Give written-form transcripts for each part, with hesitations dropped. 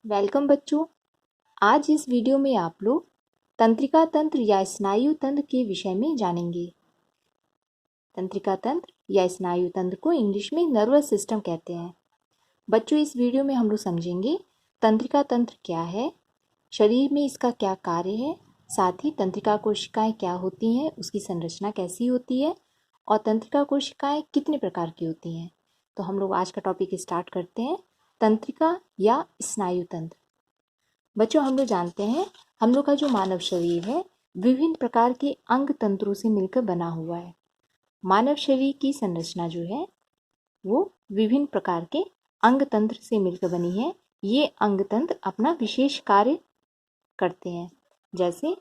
Welcome बच्चों। आज इस वीडियो में आप लोग तंत्रिका तंत्र या स्नायु तंत्र के विषय में जानेंगे। तंत्रिका तंत्र या स्नायु तंत्र को इंग्लिश में नर्वस सिस्टम कहते हैं। बच्चों, इस वीडियो में हम लोग समझेंगे तंत्रिका तंत्र क्या है, शरीर में इसका क्या कार्य है, साथ ही तंत्रिका कोशिकाएं क्या होती हैं, उसकी संरचना कैसी होती है और तंत्रिका कोशिकाएं कितने प्रकार की होती हैं। तो हम लोग आज का टॉपिक स्टार्ट करते हैं, तंत्रिका या स्नायु तंत्र। बच्चों, हम लोग जानते हैं हम लोग का जो मानव शरीर है विभिन्न प्रकार के अंग तंत्रों से मिलकर बना हुआ है। मानव शरीर की संरचना जो है वो विभिन्न प्रकार के अंग तंत्र से मिलकर बनी है। ये अंग तंत्र अपना विशेष कार्य करते हैं। जैसे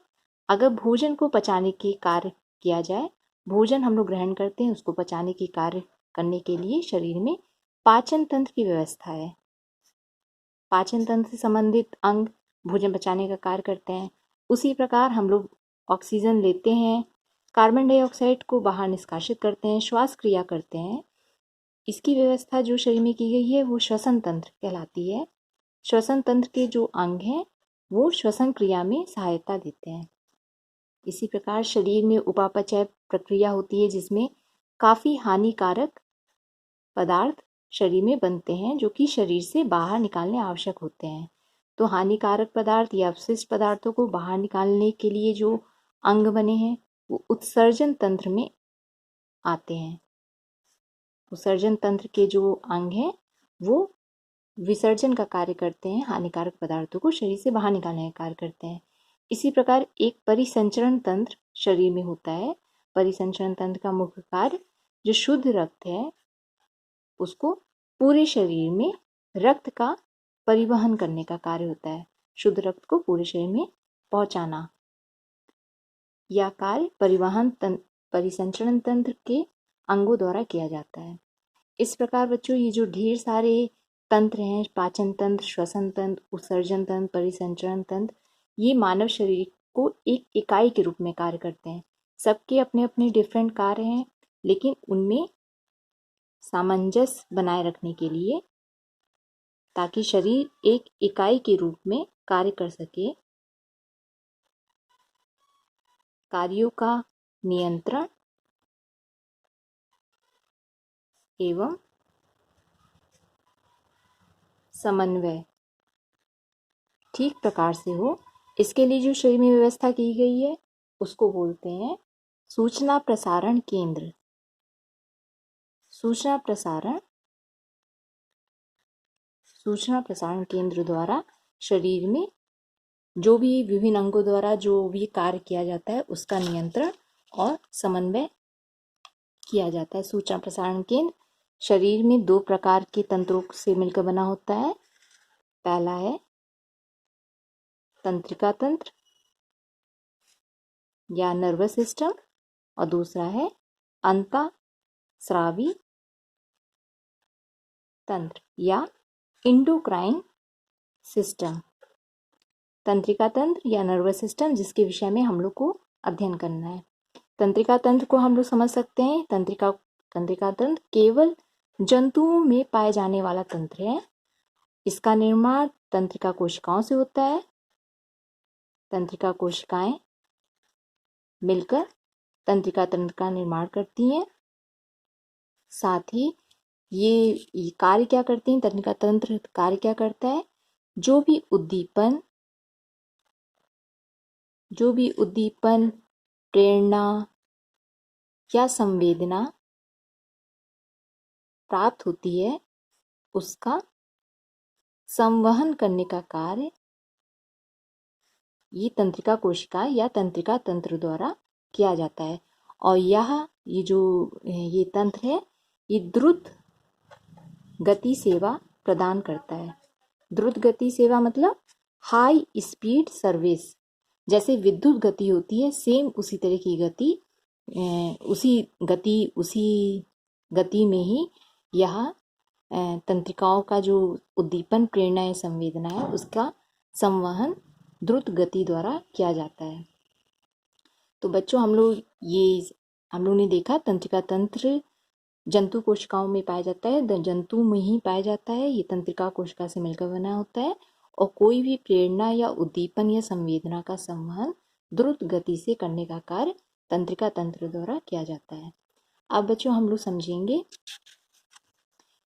अगर भोजन को पचाने के कार्य किया जाए, भोजन हम लोग ग्रहण करते हैं, उसको पचाने के कार्य करने के लिए शरीर में पाचन तंत्र की व्यवस्था है। पाचन तंत्र से संबंधित अंग भोजन पचाने का कार्य करते हैं। उसी प्रकार हम लोग ऑक्सीजन लेते हैं, कार्बन डाइऑक्साइड को बाहर निष्कासित करते हैं, श्वास क्रिया करते हैं। इसकी व्यवस्था जो शरीर में की गई है वो श्वसन तंत्र कहलाती है। श्वसन तंत्र के जो अंग हैं वो श्वसन क्रिया में सहायता देते हैं। इसी प्रकार शरीर में उपापचय प्रक्रिया होती है जिसमें काफ़ी हानिकारक पदार्थ शरीर में बनते हैं जो कि शरीर से बाहर निकालने आवश्यक होते हैं। तो हानिकारक पदार्थ या अपशिष्ट पदार्थों को बाहर निकालने के लिए जो अंग बने हैं वो उत्सर्जन तंत्र में आते हैं। उत्सर्जन तंत्र के जो अंग हैं वो विसर्जन का कार्य करते हैं, हानिकारक पदार्थों को शरीर से बाहर निकालने का कार्य करते हैं। इसी प्रकार एक परिसंचरण तंत्र शरीर में होता है। परिसंचरण तंत्र का मुख्य कार्य जो शुद्ध रक्त है उसको पूरे शरीर में रक्त का परिवहन करने का कार्य होता है। शुद्ध रक्त को पूरे शरीर में पहुंचाना, यह कार्य परिसंचरण तंत्र के अंगों द्वारा किया जाता है। इस प्रकार बच्चों, ये जो ढेर सारे तंत्र हैं, पाचन तंत्र, श्वसन तंत्र, उत्सर्जन तंत्र, परिसंचरण तंत्र, ये मानव शरीर को एक इकाई के रूप में कार्य करते हैं। सबके अपने अपने डिफरेंट कार्य हैं, लेकिन उनमें सामंजस्य बनाए रखने के लिए, ताकि शरीर एक इकाई के रूप में कार्य कर सके, कार्यों का नियंत्रण एवं समन्वय ठीक प्रकार से हो, इसके लिए जो शरीर में व्यवस्था की गई है उसको बोलते हैं सूचना प्रसारण केंद्र। सूचना प्रसारण केंद्र द्वारा शरीर में जो भी विभिन्न अंगों द्वारा जो भी कार्य किया जाता है उसका नियंत्रण और समन्वय किया जाता है। सूचना प्रसारण केंद्र शरीर में दो प्रकार के तंत्रों से मिलकर बना होता है। पहला है तंत्रिका तंत्र या नर्वस सिस्टम और दूसरा है अंतःस्रावी तंत्र या इंडोक्राइन सिस्टम। तंत्रिका तंत्र या नर्वस सिस्टम जिसके विषय में हम लोग को अध्ययन करना है। तंत्रिका तंत्र को हम लोग समझ सकते हैं, तंत्रिका तंत्र केवल जंतुओं में पाए जाने वाला तंत्र है। इसका निर्माण तंत्रिका कोशिकाओं से होता है। तंत्रिका कोशिकाएं मिलकर तंत्रिका तंत्र का निर्माण करती हैं। साथ ही ये कार्य क्या करती हैं, तंत्रिका तंत्र कार्य क्या करता है, जो भी उद्दीपन, प्रेरणा या संवेदना प्राप्त होती है उसका संवहन करने का कार्य ये तंत्रिका कोशिका या तंत्रिका तंत्र द्वारा किया जाता है। और ये तंत्र है, ये द्रुत गति सेवा प्रदान करता है। द्रुत गति सेवा मतलब हाई स्पीड सर्विस। जैसे विद्युत गति होती है, सेम उसी तरह की गति, उसी गति में ही यह तंत्रिकाओं का जो उद्दीपन, प्रेरणा या संवेदना है उसका संवहन द्रुत गति द्वारा किया जाता है। तो बच्चों, हम लोग ने देखा तंत्रिका तंत्र जंतु कोशिकाओं में पाया जाता है, जंतु में ही पाया जाता है। ये तंत्रिका कोशिका से मिलकर बना होता है और कोई भी प्रेरणा या उद्दीपन या संवेदना का संवहन द्रुत गति से करने का कार्य तंत्रिका तंत्र द्वारा किया जाता है। अब बच्चों हम लोग समझेंगे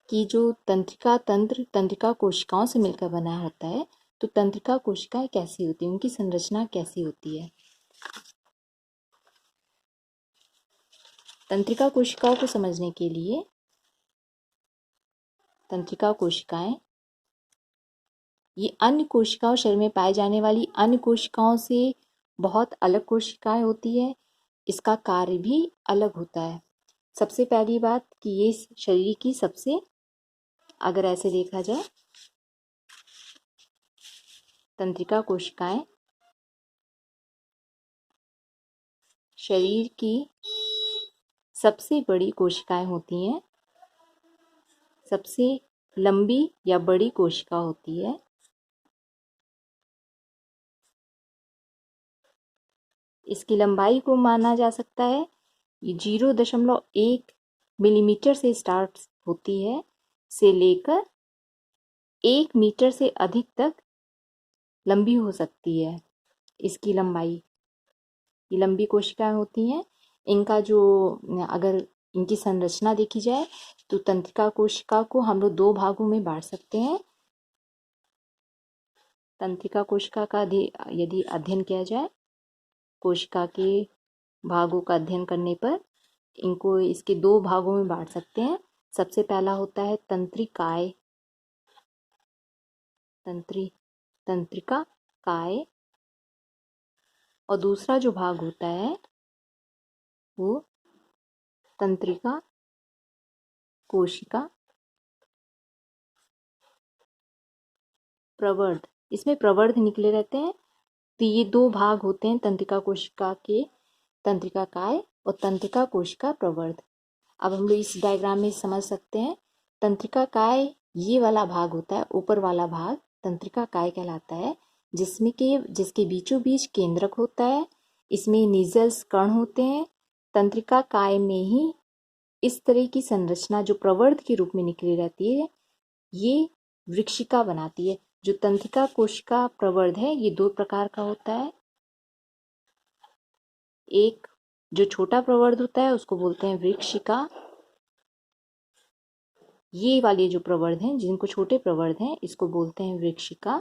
कि जो तंत्रिका तंत्र तंत्रिका कोशिकाओं से मिलकर बना होता है, तो तंत्रिका कोशिकाएं कैसी होती हैं, उनकी संरचना कैसी होती है। तंत्रिका कोशिकाओं को समझने के लिए तंत्रिका कोशिकाएं ये अन्य कोशिकाओं शरीर में पाए जाने वाली अन्य कोशिकाओं से बहुत अलग कोशिकाएं होती है। इसका कार्य भी अलग होता है। सबसे पहली बात कि ये शरीर की सबसे, अगर ऐसे देखा जाए, तंत्रिका कोशिकाएं शरीर की सबसे बड़ी कोशिकाएं होती हैं, सबसे लंबी या बड़ी कोशिका होती है। इसकी लंबाई को माना जा सकता है, ये 0.1 मिलीमीटर से स्टार्ट होती है से लेकर 1 मीटर से अधिक तक लंबी हो सकती है। इसकी लंबाई, ये लंबी कोशिकाएं होती हैं। इनका जो, अगर इनकी संरचना देखी जाए तो तंत्रिका कोशिका को हम लोग 2 भागों में बांट सकते हैं। तंत्रिका कोशिका का यदि अध्ययन किया जाए, कोशिका के भागों का अध्ययन करने पर इनको इसके 2 भागों में बांट सकते हैं। सबसे पहला होता है तंत्रिकाय, तंत्रिका काय, और दूसरा जो भाग होता है वो तंत्रिका कोशिका प्रवर्ध। इसमें प्रवर्ध निकले रहते हैं। तो ये 2 भाग होते हैं तंत्रिका कोशिका के, तंत्रिका काय और तंत्रिका कोशिका प्रवर्ध। अब हम लोग इस डायग्राम में समझ सकते हैं। तंत्रिका काय ये वाला भाग होता है, ऊपर वाला भाग तंत्रिका काय कहलाता है, जिसके बीचों बीच केंद्रक होता है। इसमें निजल्स कण होते हैं। तंत्रिका काय में ही इस तरह की संरचना जो प्रवर्ध के रूप में निकली रहती है, ये वृक्षिका बनाती है। जो तंत्रिका कोशिका प्रवर्ध है ये 2 प्रकार का होता है। एक जो छोटा प्रवर्ध होता है उसको बोलते हैं वृक्षिका। ये वाले जो प्रवर्ध हैं, जिनको छोटे प्रवर्ध हैं, इसको बोलते हैं वृक्षिका।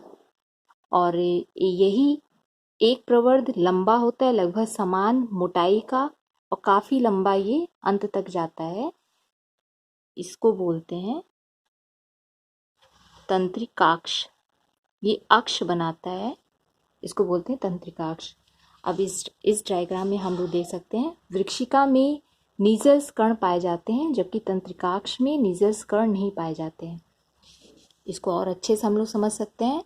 और यही एक प्रवर्ध लंबा होता है, लगभग समान मोटाई का, और काफी लंबा ये अंत तक जाता है। इसको बोलते हैं तंत्रिकाक्ष। ये अक्ष बनाता है, इसको बोलते हैं तंत्रिकाक्ष। अब इस डायग्राम में हम लोग देख सकते हैं वृक्षिका में नीजल्स कण पाए जाते हैं, जबकि तंत्रिकाक्ष में नीजल्स कण नहीं पाए जाते हैं। इसको और अच्छे से हम लोग समझ सकते हैं।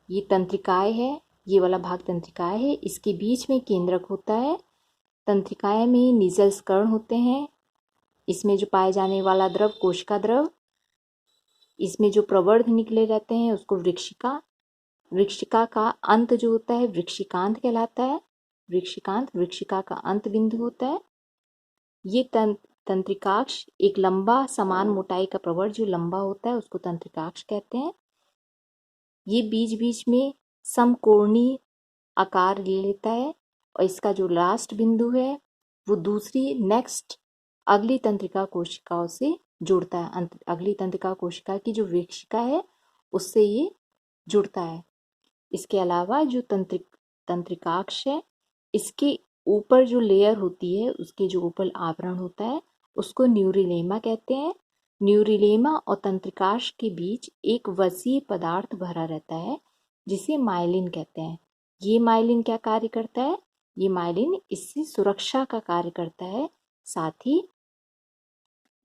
ये तंत्रिकाएं है, ये वाला भाग तंत्रिकाएं है, इसके बीच में केंद्रक होता है। तंत्रिकाएं में नीजल्स कण होते हैं। इसमें जो पाए जाने वाला द्रव कोशिका द्रव, इसमें जो प्रवर्ध निकले रहते हैं उसको वृक्षिका। वृक्षिका का अंत जो होता है वृक्षिकांत कहलाता है। वृक्षिकांत वृक्षिका का अंत बिंदु होता है। ये तंत्रिकाक्ष एक लंबा समान मोटाई का प्रवर्ध जो लंबा होता है उसको तंत्रिकाक्ष कहते हैं। ये बीच बीच में समकोणीय आकार ले लेता है, और इसका जो लास्ट बिंदु है वो दूसरी नेक्स्ट अगली तंत्रिका कोशिकाओं से जुड़ता है। अगली तंत्रिका कोशिका की जो वृक्षिका है उससे ये जुड़ता है। इसके अलावा जो तंत्रिकाक्ष है, इसके ऊपर जो लेयर होती है, उसके जो ऊपर आवरण होता है उसको न्यूरिलेमा कहते हैं। न्यूरिलेमा और तंत्रिकाक्ष के बीच एक वसीय पदार्थ भरा रहता है जिसे माइलिन कहते हैं। ये माइलिन क्या कार्य करता है? ये माइलिन इससे सुरक्षा का कार्य करता है। साथ ही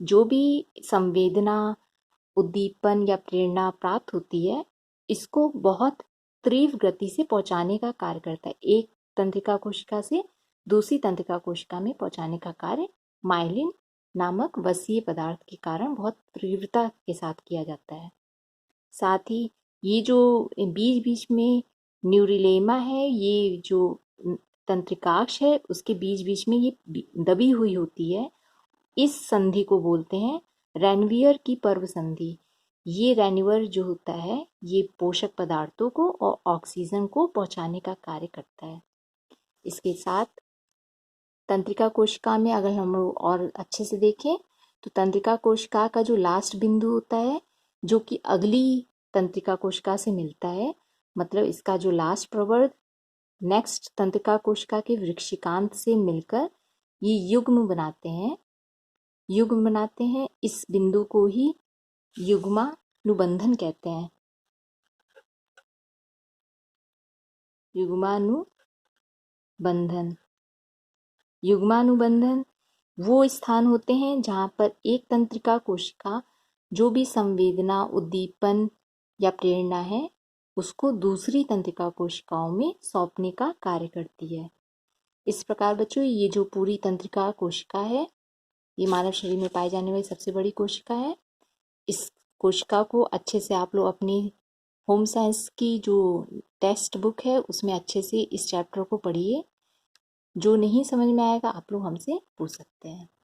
जो भी संवेदना, उद्दीपन या प्रेरणा प्राप्त होती है, इसको बहुत तीव्र गति से पहुंचाने का कार्य करता है। एक तंत्रिका कोशिका से दूसरी तंत्रिका कोशिका में पहुंचाने का कार्य माइलिन नामक वसीय पदार्थ के कारण बहुत तीव्रता के साथ किया जाता है। साथ ही ये जो बीच बीच में न्यूरिलेमा है, ये जो तंत्रिकाक्ष है उसके बीच बीच में ये दबी हुई होती है। इस संधि को बोलते हैं रेनवियर की पर्व संधि। ये रेन्यूअर जो होता है ये पोषक पदार्थों को और ऑक्सीजन को पहुंचाने का कार्य करता है। इसके साथ तंत्रिका कोशिका में अगर हम लोग और अच्छे से देखें तो तंत्रिका कोशिका का जो लास्ट बिंदु होता है जो कि अगली तंत्रिका कोशिका से मिलता है, मतलब इसका जो लास्ट प्रवर्ग नेक्स्ट तंत्रिका कोशिका के वृक्षिकांत से मिलकर ये युग्म बनाते हैं। इस बिंदु को ही युग्मानुबंधन कहते हैं। युग्मानुबंधन वो स्थान होते हैं जहाँ पर एक तंत्रिका कोशिका जो भी संवेदना, उद्दीपन या प्रेरणा है उसको दूसरी तंत्रिका कोशिकाओं में सौंपने का कार्य करती है। इस प्रकार बच्चों ये जो पूरी तंत्रिका कोशिका है ये मानव शरीर में पाई जाने वाली सबसे बड़ी कोशिका है। इस कोशिका को अच्छे से आप लोग अपनी होम साइंस की जो टेक्स्ट बुक है उसमें अच्छे से इस चैप्टर को पढ़िए। जो नहीं समझ में आएगा आप लोग हमसे पूछ सकते हैं।